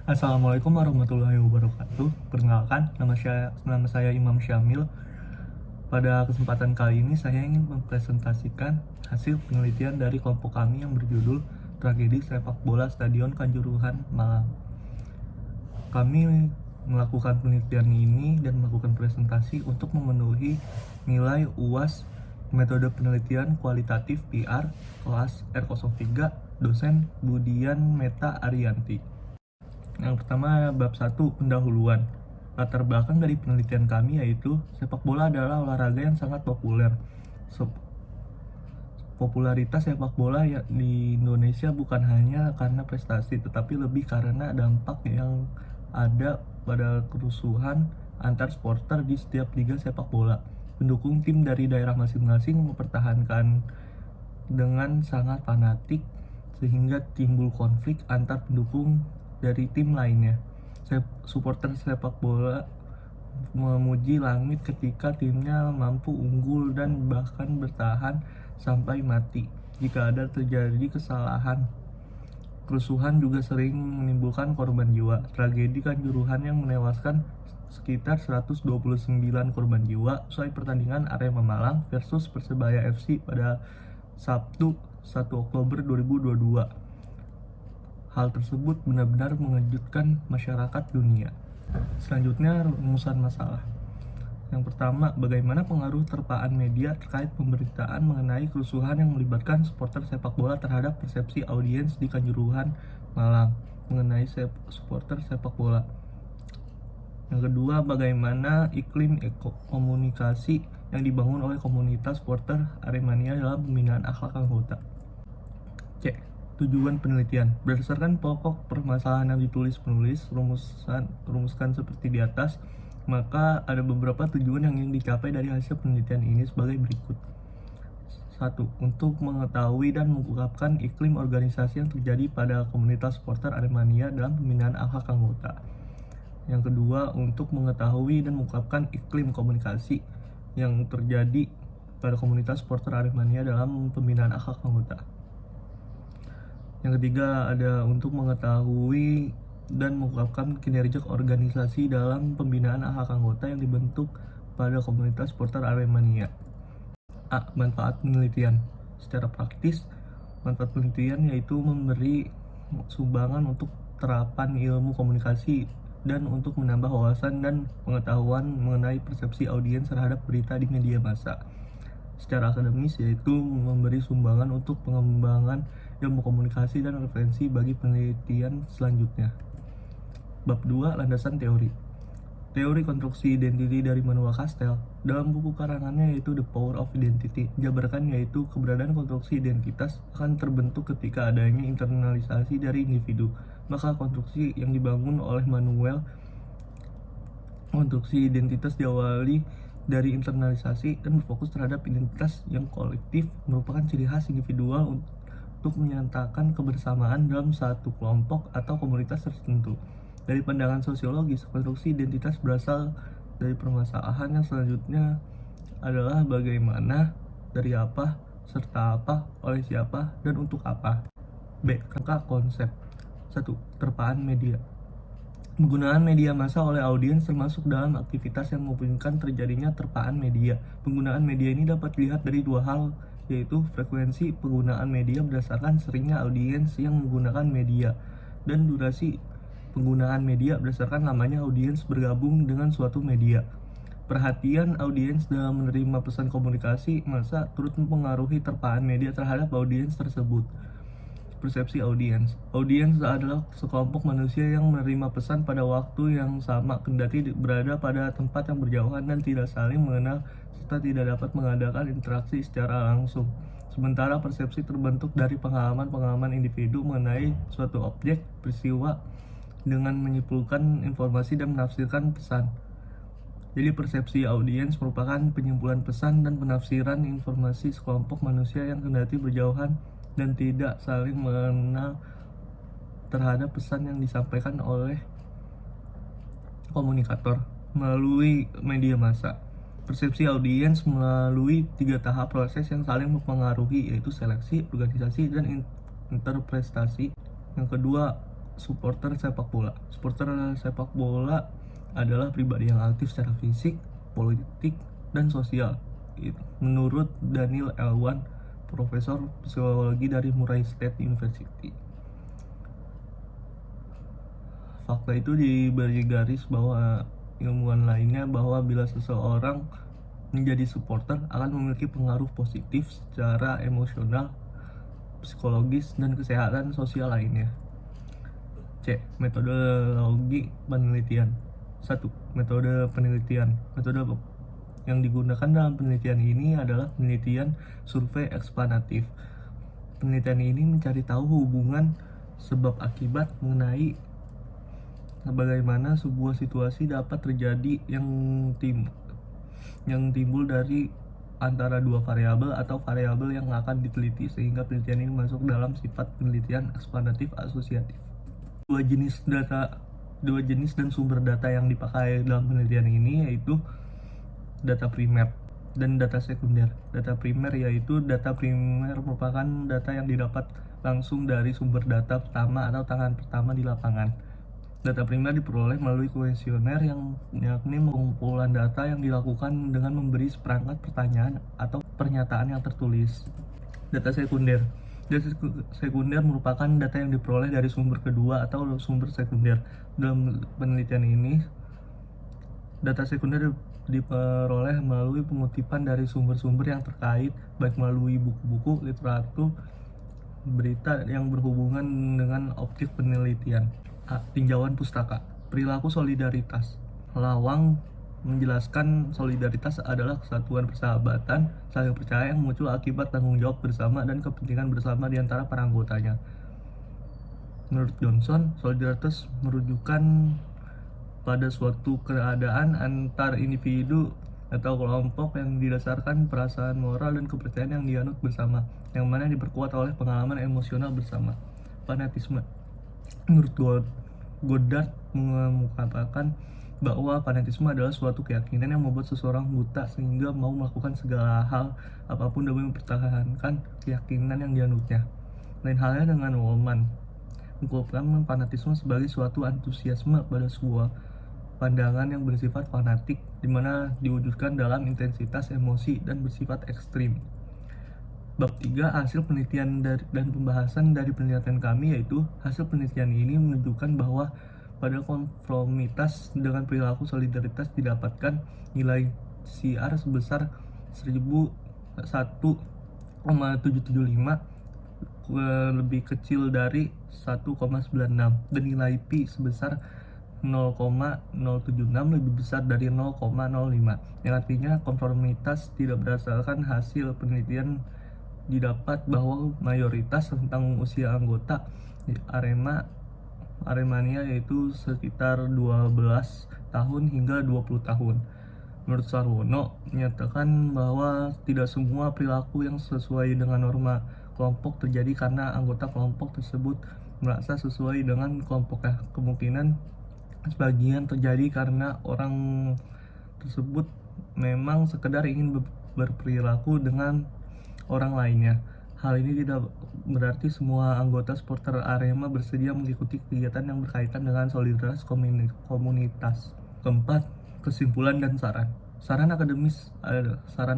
Assalamualaikum warahmatullahi wabarakatuh. Perkenalkan, nama saya Imam Syamil. Pada kesempatan kali ini saya ingin mempresentasikan hasil penelitian dari kelompok kami yang berjudul Tragedi Sepak Bola Stadion Kanjuruhan Malang. Kami melakukan penelitian ini dan melakukan presentasi untuk memenuhi nilai UAS metode penelitian kualitatif PR kelas R03 dosen Budian Meta Arianti. Yang pertama, bab 1, pendahuluan. Latar belakang dari penelitian kami yaitu sepak bola adalah olahraga yang sangat populer. Popularitas sepak bola di Indonesia bukan hanya karena prestasi, tetapi lebih karena dampak yang ada pada kerusuhan antar supporter di setiap liga sepak bola. Pendukung tim dari daerah masing-masing mempertahankan dengan sangat fanatik sehingga timbul konflik antar pendukung dari tim lainnya. Supporter sepak bola memuji langit ketika timnya mampu unggul dan bahkan bertahan sampai mati. Jika ada terjadi kesalahan, kerusuhan juga sering menimbulkan korban jiwa. Tragedi Kanjuruhan yang menewaskan sekitar 129 korban jiwa usai pertandingan Arema Malang versus Persebaya FC pada Sabtu 1 Oktober 2022. Hal tersebut benar-benar mengejutkan masyarakat dunia. Selanjutnya, rumusan masalah. Yang pertama, bagaimana pengaruh terpaan media terkait pemberitaan mengenai kerusuhan yang melibatkan supporter sepak bola terhadap persepsi audiens di Kanjuruhan Malang mengenai supporter sepak bola. Yang kedua, bagaimana iklim komunikasi yang dibangun oleh komunitas supporter Aremania dalam pembinaan akhlak anggota. C. Tujuan penelitian. Berdasarkan pokok permasalahan yang ditulis penulis, rumuskan seperti di atas, maka ada beberapa tujuan yang ingin dicapai dari hasil penelitian ini sebagai berikut. 1. Untuk mengetahui dan mengungkapkan iklim organisasi yang terjadi pada komunitas supporter Aremania dalam pembinaan akhlak anggota. Yang kedua, untuk mengetahui dan mengungkapkan iklim komunikasi yang terjadi pada komunitas supporter Aremania dalam pembinaan akhlak anggota. Yang ketiga, ada untuk mengetahui dan mengungkapkan kinerja organisasi dalam pembinaan akhlak anggota yang dibentuk pada komunitas supporter Aremania. A. Manfaat penelitian. Secara praktis, manfaat penelitian yaitu memberi sumbangan untuk terapan ilmu komunikasi dan untuk menambah wawasan dan pengetahuan mengenai persepsi audiens terhadap berita di media massa. Secara akademis, yaitu memberi sumbangan untuk pengembangan ilmu komunikasi dan referensi bagi penelitian selanjutnya. Bab 2, landasan teori. Teori konstruksi identity dari Manuel Castells dalam buku karangannya yaitu The Power of Identity jabarkan yaitu keberadaan konstruksi identitas akan terbentuk ketika adanya internalisasi dari individu. Maka konstruksi yang dibangun oleh Manuel, konstruksi identitas diawali dari internalisasi dan berfokus terhadap identitas yang kolektif merupakan ciri khas individual untuk menyatakan kebersamaan dalam satu kelompok atau komunitas tertentu. Dari pandangan sosiologis, konstruksi identitas berasal dari permasalahan yang selanjutnya adalah bagaimana, dari apa, serta apa, oleh siapa, dan untuk apa. B. Kerangka konsep. 1. Terpaan media. Penggunaan media massa oleh audiens termasuk dalam aktivitas yang memungkinkan terjadinya terpaan media. Penggunaan media ini dapat dilihat dari dua hal, yaitu frekuensi penggunaan media berdasarkan seringnya audiens yang menggunakan media, dan durasi penggunaan media berdasarkan lamanya audiens bergabung dengan suatu media. Perhatian audiens dalam menerima pesan komunikasi massa turut mempengaruhi terpaan media terhadap audiens tersebut. Persepsi audiens. Audiens adalah sekelompok manusia yang menerima pesan pada waktu yang sama kendati berada pada tempat yang berjauhan dan tidak saling mengenal serta tidak dapat mengadakan interaksi secara langsung. Sementara persepsi terbentuk dari pengalaman-pengalaman individu mengenai suatu objek, peristiwa, dengan menyimpulkan informasi dan menafsirkan pesan. Jadi persepsi audiens merupakan penyimpulan pesan dan penafsiran informasi sekelompok manusia yang kendati berjauhan dan tidak saling mengenal terhadap pesan yang disampaikan oleh komunikator melalui media massa. Persepsi audiens melalui 3 tahap proses yang saling mempengaruhi, yaitu seleksi, organisasi, dan interpretasi. Yang kedua, supporter sepak bola. Supporter sepak bola adalah pribadi yang aktif secara fisik, politik, dan sosial. Menurut Daniel Elwan, profesor psikologi dari Murray State University. Fakta itu diberi garis bahwa ilmuwan lainnya bahwa bila seseorang menjadi supporter akan memiliki pengaruh positif secara emosional, psikologis, dan kesehatan sosial lainnya. C. Metodologi penelitian. 1. Metode penelitian. Metode yang digunakan dalam penelitian ini adalah penelitian survei eksplanatif. Penelitian ini mencari tahu hubungan sebab akibat mengenai bagaimana sebuah situasi dapat terjadi yang timbul dari antara dua variabel atau variabel yang akan diteliti, sehingga penelitian ini masuk dalam sifat penelitian eksplanatif asosiatif. Dua jenis dan sumber data yang dipakai dalam penelitian ini yaitu data primer dan data sekunder. Data primer merupakan data yang didapat langsung dari sumber data pertama atau tangan pertama di lapangan. Data primer diperoleh melalui kuesioner yang yakni pengumpulan data yang dilakukan dengan memberi seperangkat pertanyaan atau pernyataan yang tertulis. Data sekunder. Data sekunder merupakan data yang diperoleh dari sumber kedua atau sumber sekunder. Dalam penelitian ini, data sekunder diperoleh melalui pengutipan dari sumber-sumber yang terkait, baik melalui buku-buku, literatur, berita yang berhubungan dengan objek penelitian. A. Tinjauan pustaka. Perilaku solidaritas. Lawang menjelaskan solidaritas adalah kesatuan persahabatan saling percaya yang muncul akibat tanggung jawab bersama dan kepentingan bersama di antara para anggotanya. Menurut Johnson, solidaritas merujukan pada suatu keadaan antar individu atau kelompok yang didasarkan perasaan moral dan kepercayaan yang dianut bersama, yang mana diperkuat oleh pengalaman emosional bersama. Fanatisme. Menurut Goddard mengatakan bahwa fanatisme adalah suatu keyakinan yang membuat seseorang buta sehingga mau melakukan segala hal apapun demi mempertahankan keyakinan yang dianutnya. Lain halnya dengan Wallman, mengungkapkan fanatisme sebagai suatu antusiasme pada sebuah pandangan yang bersifat fanatik, di mana diwujudkan dalam intensitas emosi dan bersifat ekstrim. Bab 3. Hasil penelitian dan pembahasan dari penelitian kami, yaitu hasil penelitian ini menunjukkan bahwa pada konformitas dengan perilaku solidaritas didapatkan nilai CR sebesar 1,775 lebih kecil dari 1,96 dan nilai P sebesar 0,076 lebih besar dari 0,05, yang artinya konformitas tidak berdasarkan hasil penelitian didapat bahwa mayoritas tentang usia anggota Aremania yaitu sekitar 12 tahun hingga 20 tahun. Menurut Sarwono, menyatakan bahwa tidak semua perilaku yang sesuai dengan norma kelompok terjadi karena anggota kelompok tersebut merasa sesuai dengan kelompoknya. Kemungkinan sebagian terjadi karena orang tersebut memang sekedar ingin berperilaku dengan orang lainnya. Hal ini tidak berarti semua anggota supporter Arema bersedia mengikuti kegiatan yang berkaitan dengan solidaritas komunitas. Keempat, kesimpulan dan saran. Saran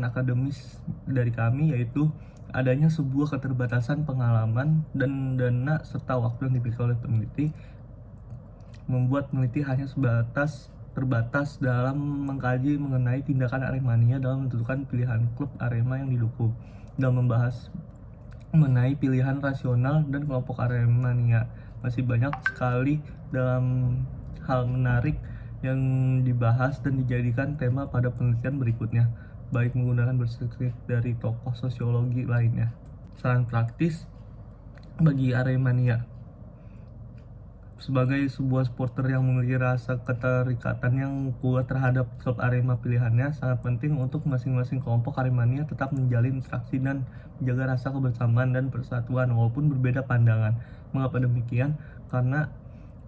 akademis dari kami yaitu adanya sebuah keterbatasan pengalaman dan dana serta waktu yang dimiliki oleh peneliti membuat peneliti hanya terbatas dalam mengkaji mengenai tindakan Aremania dalam menentukan pilihan klub Arema yang didukung. Dalam membahas mengenai pilihan rasional dan kelompok Aremania, masih banyak sekali dalam hal menarik yang dibahas dan dijadikan tema pada penelitian berikutnya, baik menggunakan perspektif dari tokoh sosiologi lainnya. Saran praktis bagi Aremania. Sebagai sebuah supporter yang memiliki rasa keterikatan yang kuat terhadap klub Arema pilihannya, sangat penting untuk masing-masing kelompok Aremania tetap menjalin interaksi dan menjaga rasa kebersamaan dan persatuan walaupun berbeda pandangan. Mengapa demikian? Karena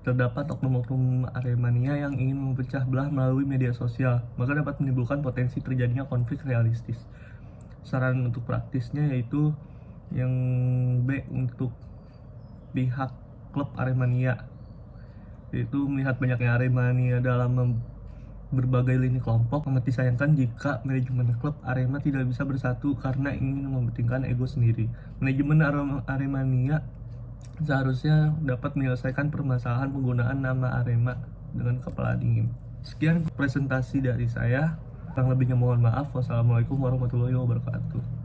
terdapat oknum-oknum Aremania yang ingin memecah belah melalui media sosial, maka dapat menimbulkan potensi terjadinya konflik realistis. Saran untuk praktisnya yaitu yang B untuk pihak klub Aremania. yaitu melihat banyaknya Aremania dalam berbagai lini kelompok. Amat disayangkan jika manajemen klub Arema tidak bisa bersatu karena ingin mementingkan ego sendiri. Manajemen Aremania seharusnya dapat menyelesaikan permasalahan penggunaan nama Arema dengan kepala dingin. Sekian presentasi dari saya. Kurang lebihnya mohon maaf. Wassalamualaikum warahmatullahi wabarakatuh.